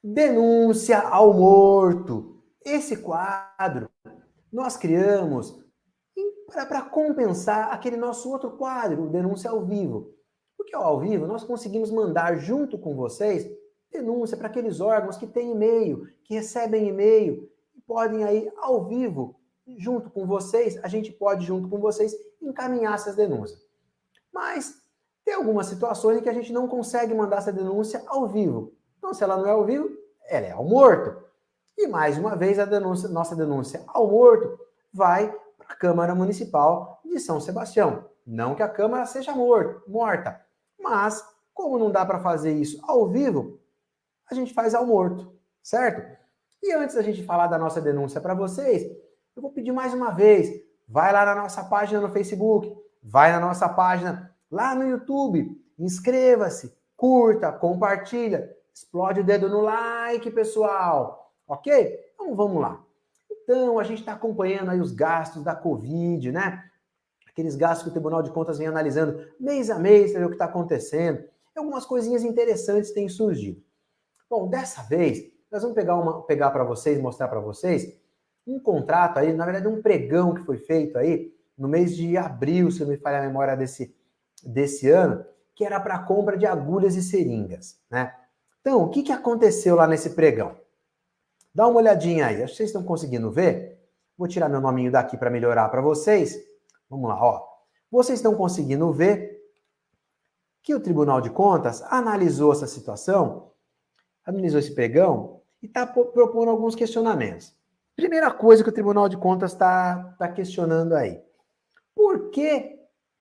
Denúncia ao morto. Esse quadro nós criamos para compensar aquele nosso outro quadro, o Denúncia ao Vivo. Porque ao vivo nós conseguimos mandar junto com vocês denúncia para aqueles órgãos que têm e-mail, que recebem e-mail, e podem aí ao vivo, junto com vocês, a gente pode junto com vocês encaminhar essas denúncias. Mas tem algumas situações em que a gente não consegue mandar essa denúncia ao vivo. Então, se ela não é ao vivo, ela é ao morto. E mais uma vez, nossa denúncia ao morto vai para a Câmara Municipal de São Sebastião. Não que a Câmara seja morta, mas como não dá para fazer isso ao vivo, a gente faz ao morto, certo? E antes da gente falar da nossa denúncia para vocês, eu vou pedir mais uma vez, vai lá na nossa página no Facebook, vai na nossa página lá no YouTube, inscreva-se, curta, compartilha, explode o dedo no like, pessoal, ok? Então vamos lá. Então, a gente está acompanhando aí os gastos da Covid, né? Aqueles gastos que o Tribunal de Contas vem analisando mês a mês, para ver o que está acontecendo. E algumas coisinhas interessantes têm surgido. Bom, dessa vez, nós vamos pegar para vocês, mostrar para vocês, um contrato aí, na verdade um pregão que foi feito aí no mês de abril, se não me falha a memória desse ano, que era para compra de agulhas e seringas, né? Então, o que aconteceu lá nesse pregão? Dá uma olhadinha aí, acho que vocês estão conseguindo ver. Vou tirar meu nominho daqui para melhorar para vocês. Vamos lá, ó. Vocês estão conseguindo ver que o Tribunal de Contas analisou essa situação, analisou esse pregão e está propondo alguns questionamentos. Primeira coisa que o Tribunal de Contas está questionando aí. Por que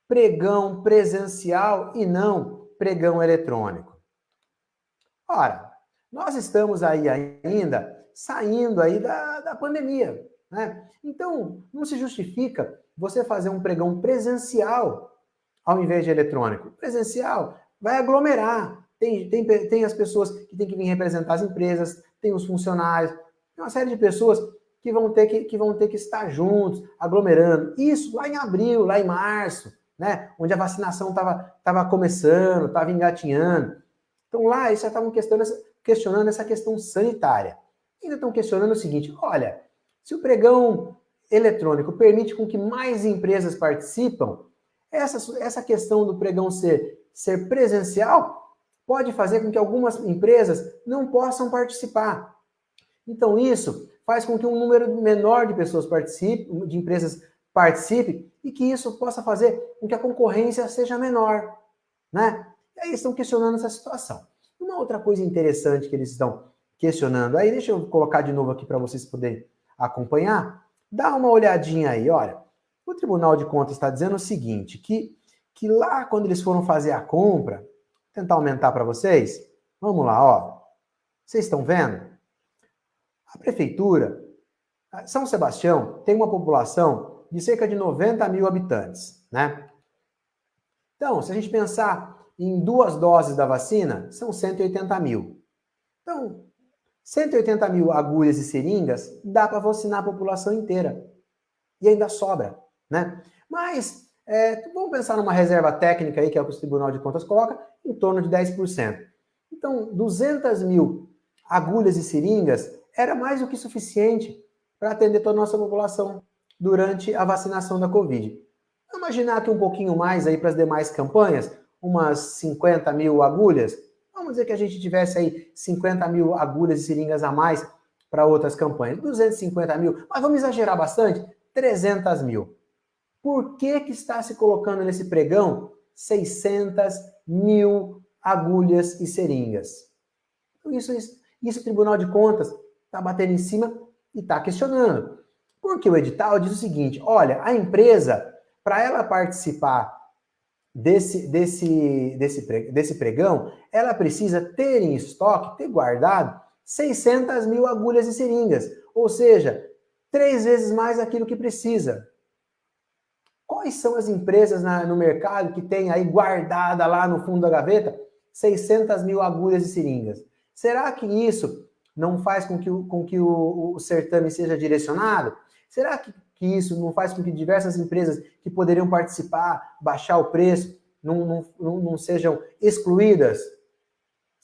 pregão presencial e não pregão eletrônico? Ora, nós estamos aí ainda saindo aí da pandemia, né? Então, não se justifica você fazer um pregão presencial ao invés de eletrônico. Presencial vai aglomerar. Tem as pessoas que têm que vir representar as empresas, tem os funcionários, tem uma série de pessoas que vão ter que estar juntos, aglomerando. Isso lá em abril, lá em março, né? Onde a vacinação estava começando, estava engatinhando. Então lá eles já estavam questionando essa questão sanitária. Ainda estão questionando o seguinte, olha, se o pregão eletrônico permite com que mais empresas participam, essa questão do pregão ser presencial pode fazer com que algumas empresas não possam participar. Então isso faz com que um número menor de pessoas participe, de empresas participe, e que isso possa fazer com que a concorrência seja menor, né? E aí estão questionando essa situação. Uma outra coisa interessante que eles estão questionando aí, deixa eu colocar de novo aqui para vocês poderem acompanhar. Dá uma olhadinha aí, olha. O Tribunal de Contas está dizendo o seguinte, que lá quando eles foram fazer a compra, vou tentar aumentar para vocês, vamos lá, ó. Vocês estão vendo? A prefeitura, São Sebastião, tem uma população de cerca de 90 mil habitantes, né? Então, se a gente pensar em 2 doses da vacina, são 180 mil. Então, 180 mil agulhas e seringas dá para vacinar a população inteira. E ainda sobra, né? Mas, vamos pensar numa reserva técnica aí, que é o que o Tribunal de Contas coloca, em torno de 10%. Então, 200 mil agulhas e seringas era mais do que suficiente para atender toda a nossa população durante a vacinação da Covid. Vamos imaginar que um pouquinho mais aí para as demais campanhas, umas 50 mil agulhas. Vamos dizer que a gente tivesse aí 50 mil agulhas e seringas a mais para outras campanhas. 250 mil, mas vamos exagerar bastante? 300 mil. Por que está se colocando nesse pregão 600 mil agulhas e seringas? Isso o Tribunal de Contas está batendo em cima e está questionando. Porque o edital diz o seguinte, olha, a empresa, para ela participar desse pregão, ela precisa ter em estoque, ter guardado 600 mil agulhas e seringas, ou seja, 3 vezes mais aquilo que precisa. Quais são as empresas no mercado que tem aí guardada lá no fundo da gaveta 600 mil agulhas e seringas? Será que isso não faz com que o certame seja direcionado? Será que isso não faz com que diversas empresas que poderiam participar, baixar o preço, não sejam excluídas?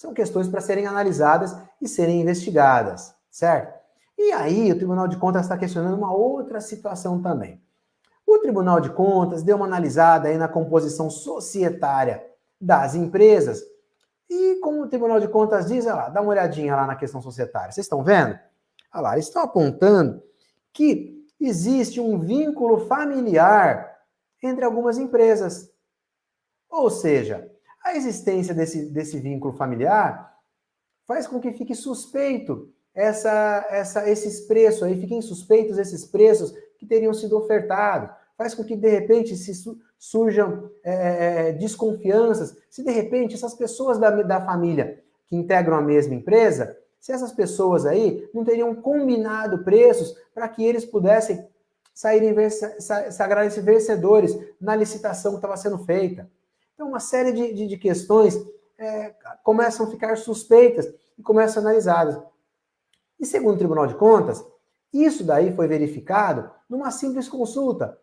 São questões para serem analisadas e serem investigadas, certo? E aí o Tribunal de Contas está questionando uma outra situação também. O Tribunal de Contas deu uma analisada aí na composição societária das empresas e, como o Tribunal de Contas diz, olha lá, dá uma olhadinha lá na questão societária. Vocês estão vendo? Olha lá, eles estão apontando que existe um vínculo familiar entre algumas empresas. Ou seja, a existência desse vínculo familiar faz com que fique suspeito esses preços aí, fiquem suspeitos esses preços que teriam sido ofertados. Faz com que, de repente, surjam desconfianças. Se, de repente, essas pessoas da família que integram a mesma empresa, se essas pessoas aí não teriam combinado preços para que eles pudessem sagrarem-se vencedores na licitação que estava sendo feita. Então, uma série de questões começam a ficar suspeitas e começam a ser analisadas. E segundo o Tribunal de Contas, isso daí foi verificado numa simples consulta.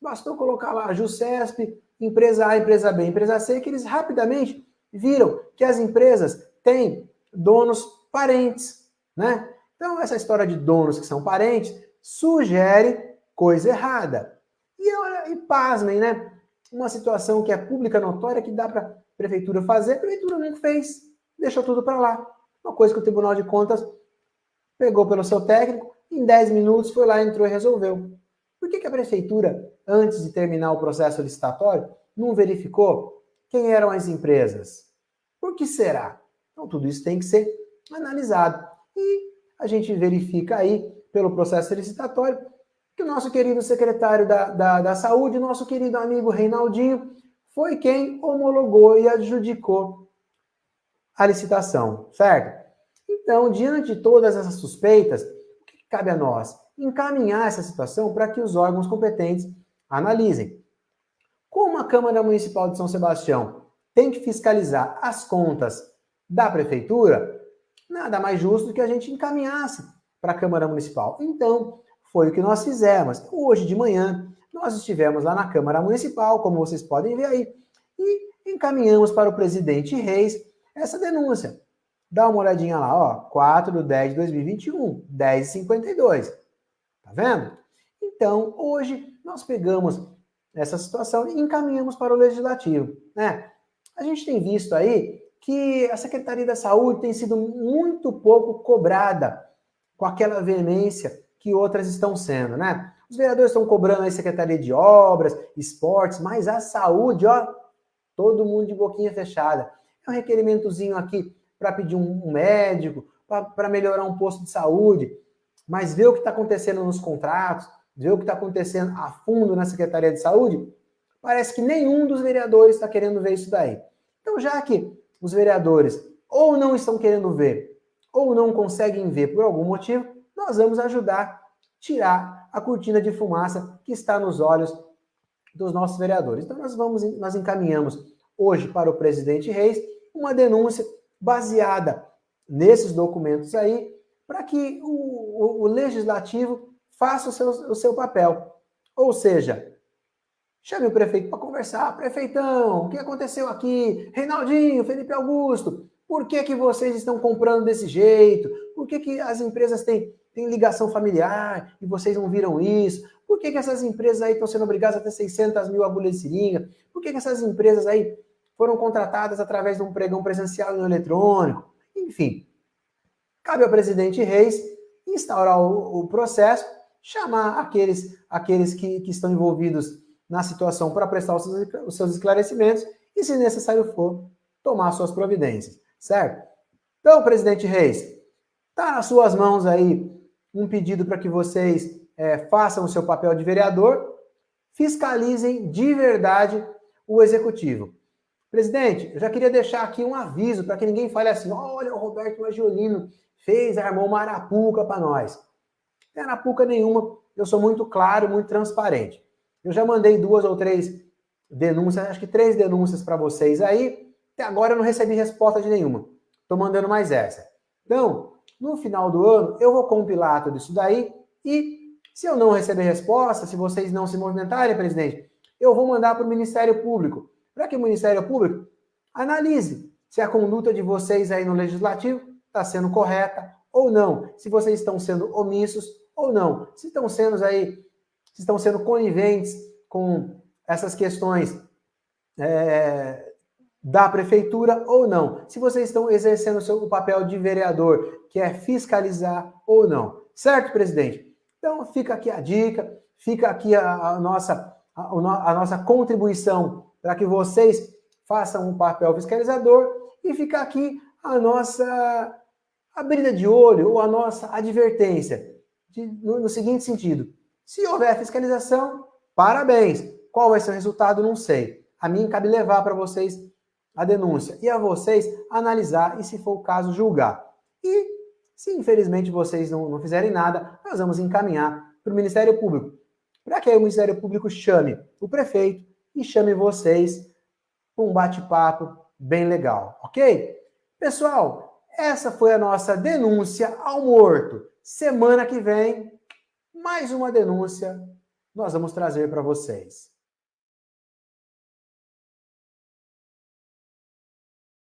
Bastou colocar lá JUSESP, empresa A, empresa B, empresa C, que eles rapidamente viram que as empresas têm donos parentes, né? Então, essa história de donos que são parentes sugere coisa errada. E pasmem, né? Uma situação que é pública, notória, que dá para a prefeitura fazer, a prefeitura não fez, deixou tudo para lá. Uma coisa que o Tribunal de Contas pegou pelo seu técnico, em 10 minutos foi lá, entrou e resolveu. Por que a prefeitura, antes de terminar o processo licitatório, não verificou quem eram as empresas? Por que será? Então, tudo isso tem que ser analisado. E a gente verifica aí, pelo processo licitatório, que o nosso querido secretário da Saúde, nosso querido amigo Reinaldinho, foi quem homologou e adjudicou a licitação, certo? Então, diante de todas essas suspeitas, o que cabe a nós? Encaminhar essa situação para que os órgãos competentes analisem. Como a Câmara Municipal de São Sebastião tem que fiscalizar as contas da prefeitura, nada mais justo do que a gente encaminhasse para a Câmara Municipal. Então, foi o que nós fizemos. Hoje de manhã, nós estivemos lá na Câmara Municipal, como vocês podem ver aí, e encaminhamos para o presidente Reis essa denúncia. Dá uma olhadinha lá, ó, 4/10/2021, 10h52. Tá vendo? Então, hoje, nós pegamos essa situação e encaminhamos para o Legislativo, né? A gente tem visto aí que a Secretaria da Saúde tem sido muito pouco cobrada com aquela veemência que outras estão sendo, né? Os vereadores estão cobrando a Secretaria de Obras, Esportes, mas a saúde, ó, todo mundo de boquinha fechada. É um requerimentozinho aqui para pedir um médico, para melhorar um posto de saúde, mas ver o que está acontecendo nos contratos, ver o que está acontecendo a fundo na Secretaria de Saúde, parece que nenhum dos vereadores está querendo ver isso daí. Então, já que os vereadores ou não estão querendo ver, ou não conseguem ver por algum motivo, nós vamos ajudar a tirar a cortina de fumaça que está nos olhos dos nossos vereadores. Então, nós encaminhamos hoje para o presidente Reis uma denúncia baseada nesses documentos aí, para que o legislativo faça o seu papel. Ou seja, chame o prefeito para conversar. Prefeitão, o que aconteceu aqui? Reinaldinho, Felipe Augusto, por que vocês estão comprando desse jeito? Por que as empresas têm ligação familiar e vocês não viram isso? Por que essas empresas aí estão sendo obrigadas a ter 600 mil agulhas de seringa? Por que essas empresas aí foram contratadas através de um pregão presencial e eletrônico? Enfim, cabe ao presidente Reis instaurar o processo, chamar aqueles que estão envolvidos na situação para prestar os seus esclarecimentos e, se necessário for, tomar suas providências, certo? Então, presidente Reis, está nas suas mãos aí um pedido para que vocês façam o seu papel de vereador, fiscalizem de verdade o executivo. Presidente, eu já queria deixar aqui um aviso para que ninguém fale assim, olha, o Roberto Maggiolino armou uma arapuca para nós. Não tem arapuca nenhuma, eu sou muito claro, muito transparente. Eu já mandei 2 ou 3 denúncias, acho que 3 denúncias para vocês aí, até agora eu não recebi resposta de nenhuma. Estou mandando mais essa. Então, no final do ano, eu vou compilar tudo isso daí e, se eu não receber resposta, se vocês não se movimentarem, presidente, eu vou mandar para o Ministério Público, para que o Ministério Público analise se a conduta de vocês aí no legislativo está sendo correta ou não, se vocês estão sendo omissos ou não, se estão sendo coniventes com essas questões da prefeitura ou não, se vocês estão exercendo o papel de vereador, que é fiscalizar ou não, certo, presidente? Então fica aqui a dica, fica aqui a nossa contribuição para que vocês façam um papel fiscalizador e fica aqui a nossa abrida de olho ou a nossa advertência no seguinte sentido: se houver fiscalização, parabéns. Qual vai ser o resultado? Não sei. A mim cabe levar para vocês a denúncia e a vocês analisar e, se for o caso, julgar. E se infelizmente vocês não fizerem nada, nós vamos encaminhar para o Ministério Público, para que aí o Ministério Público chame o prefeito e chame vocês para um bate-papo bem legal, ok? Pessoal, essa foi a nossa denúncia ao morto. Semana que vem, mais uma denúncia nós vamos trazer para vocês.